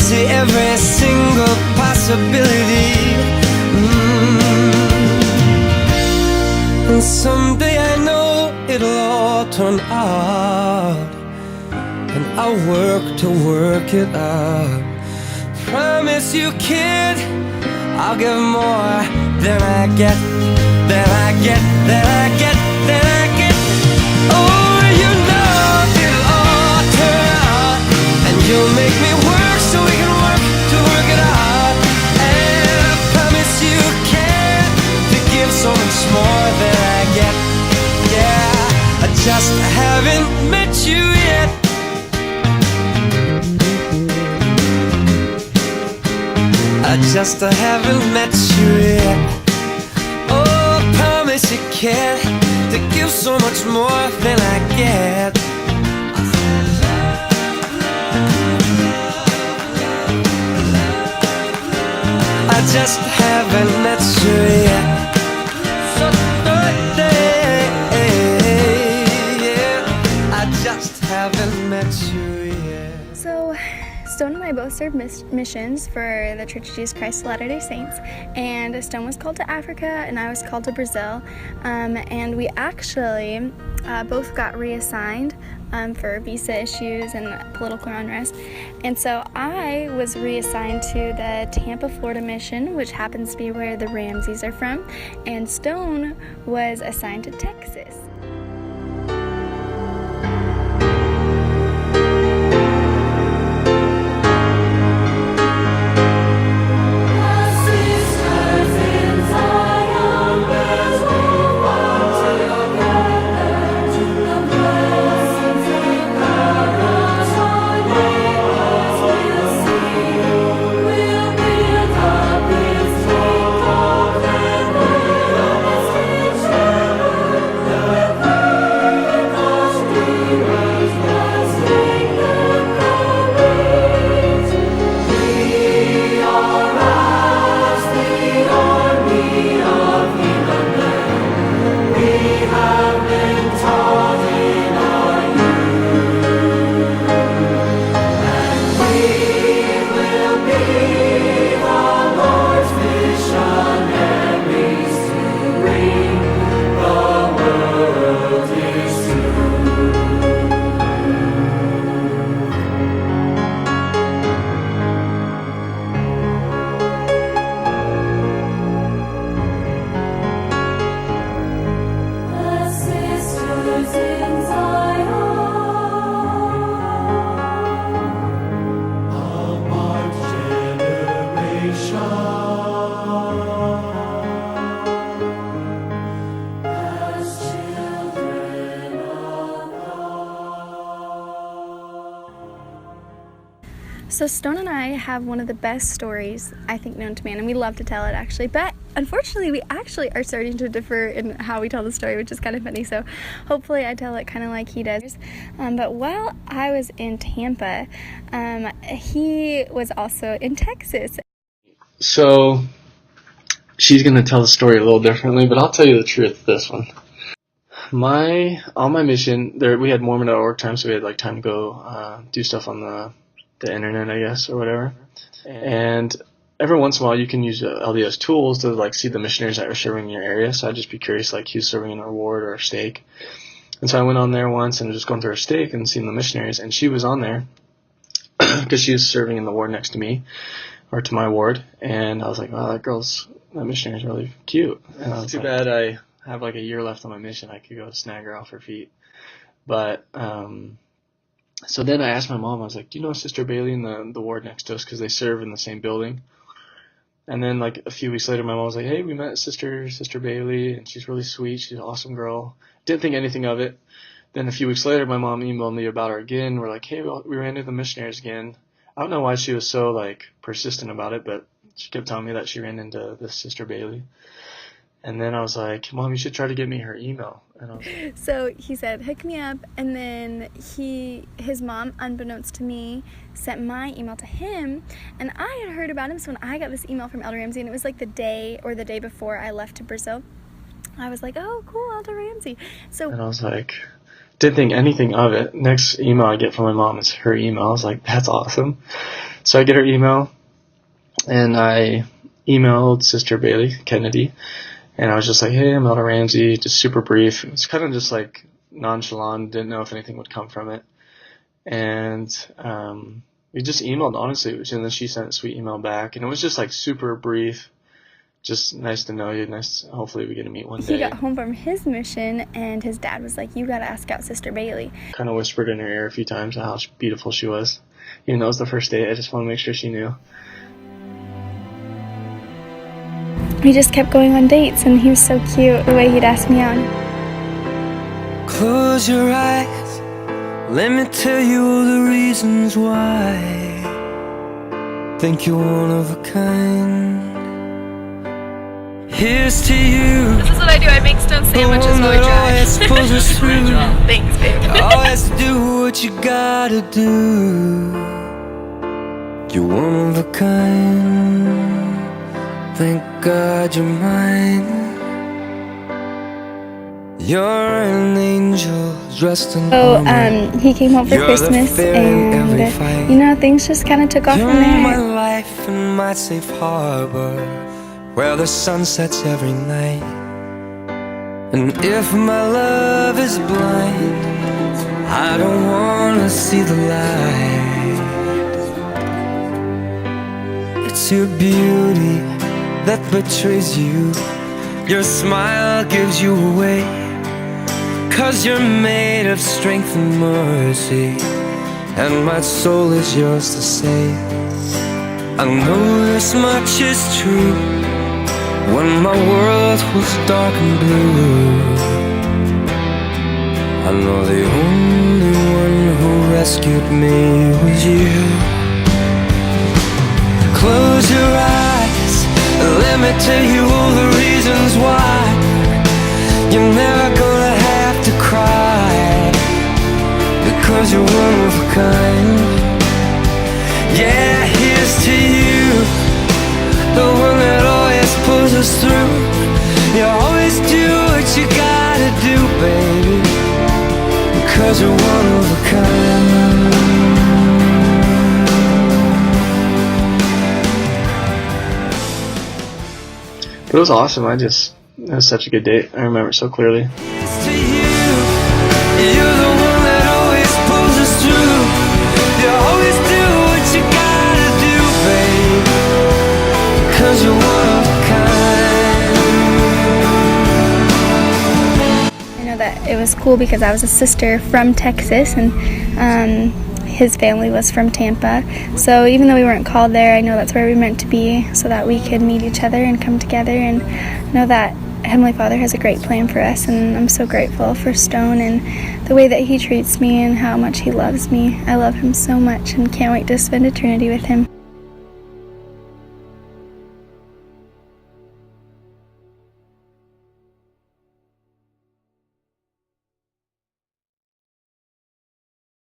see every single possibility. And someday I know it'll all turn out, and I'll work to work it out. Promise you, kid, I'll give more than I get, than I get, than I get, than I get. Oh, you know it'll all turn out, and you'll make me work so we can work to work it out. And I promise you, kid, to give so much more than I get. Yeah, I just haven't met you yet. I just haven't met you yet. Oh, I promise you, kid, to give so much more than I get. I just haven't met you yet. So yeah, I just haven't met you yet. So, Stone and I both served missions for the Church of Jesus Christ of Latter-day Saints, and Stone was called to Africa and I was called to Brazil, and we actually both got reassigned for visa issues and political unrest. And so I was reassigned to the Tampa, Florida mission, which happens to be where the Ramseys are from, and Stone was assigned to Texas. So Stone and I have one of the best stories, I think, known to man, and we love to tell it, actually. But unfortunately, we actually are starting to differ in how we tell the story, which is kind of funny. So hopefully I tell it kind of like he does. But while I was in Tampa, he was also in Texas. So she's going to tell the story a little differently, but I'll tell you the truth, this one. On my mission, we had Mormon.org time, so we had like time to go do stuff on the internet, I guess, or whatever. And every once in a while, you can use LDS tools to like see the missionaries that are serving in your area. So I'd just be curious, like who's serving in our ward or our stake. And so I went on there once and was just going through our stake and seeing the missionaries, and she was on there because she was serving in the ward next to me, or to my ward. And I was like, wow, that missionary's really cute. And I was too bad I have like a year left on my mission. I could go snag her off her feet. But so then I asked my mom, I was like, do you know Sister Bailey in the ward next to us? Because they serve in the same building. And then like a few weeks later, my mom was like, hey, we met Sister Bailey, and she's really sweet. She's an awesome girl. Didn't think anything of it. Then a few weeks later, my mom emailed me about her again. We're like, hey, we ran into the missionaries again. I don't know why she was so like persistent about it, but she kept telling me that she ran into this Sister Bailey. And then I was like, Mom, you should try to get me her email. So he said, hook me up. And then his mom, unbeknownst to me, sent my email to him. And I had heard about him. So when I got this email from Elder Ramsey, and it was like the day before I left to Brazil, I was like, oh, cool, Elder Ramsey. And I was like, didn't think anything of it. Next email I get from my mom is her email. I was like, that's awesome. So I get her email, and I emailed Sister Bailey Kennedy, and I was just like, hey, I'm Elder Ramsey, just super brief. It's kind of just like nonchalant, didn't know if anything would come from it. And we just emailed, honestly, and then she sent a sweet email back, and it was just like super brief. Just nice to know you. Nice. Hopefully we get to meet one day. He got home from his mission, and his dad was like, you got to ask out Sister Bailey. Kind of whispered in her ear a few times how beautiful she was. Even though it was the first date, I just want to make sure she knew. We just kept going on dates, and he was so cute the way he'd ask me out. Close your eyes, let me tell you all the reasons why. Think you're one of a kind. Here's to you. This is what I do. I make stone sandwiches while we drive. Thanks, babe. Always do what you gotta do. You're one of a kind. Thank God you're mine. You're an angel dressed in armor. He came home for You're the Christmas, fear in every and fight. you know, things just kind of took off You're from my there. life and my safe harbor, where the sun sets every night. And if my love is blind, I don't wanna see the light. It's your beauty that betrays you. Your smile gives you away, 'cause you're made of strength and mercy, and my soul is yours to save. I know this much is true. When my world was dark and blue, I know the only one who rescued me was you. Close your eyes, let me tell you all the reasons why. You're never gonna have to cry, because you're one of a kind. Yeah, here's to you, the one that always pulls us through. You always do what you gotta do, baby, because you're one of a kind. It was awesome. It was such a good date. I remember it so clearly. Here's to you, you're the one that always pulls us through. You always do what you gotta do, babe, because you're one of a kind. I know that it was cool because I was a sister from Texas, and his family was from Tampa. So even though we weren't called there, I know that's where we were meant to be, so that we could meet each other and come together, and know that Heavenly Father has a great plan for us. And I'm so grateful for Stone and the way that he treats me and how much he loves me. I love him so much and can't wait to spend eternity with him.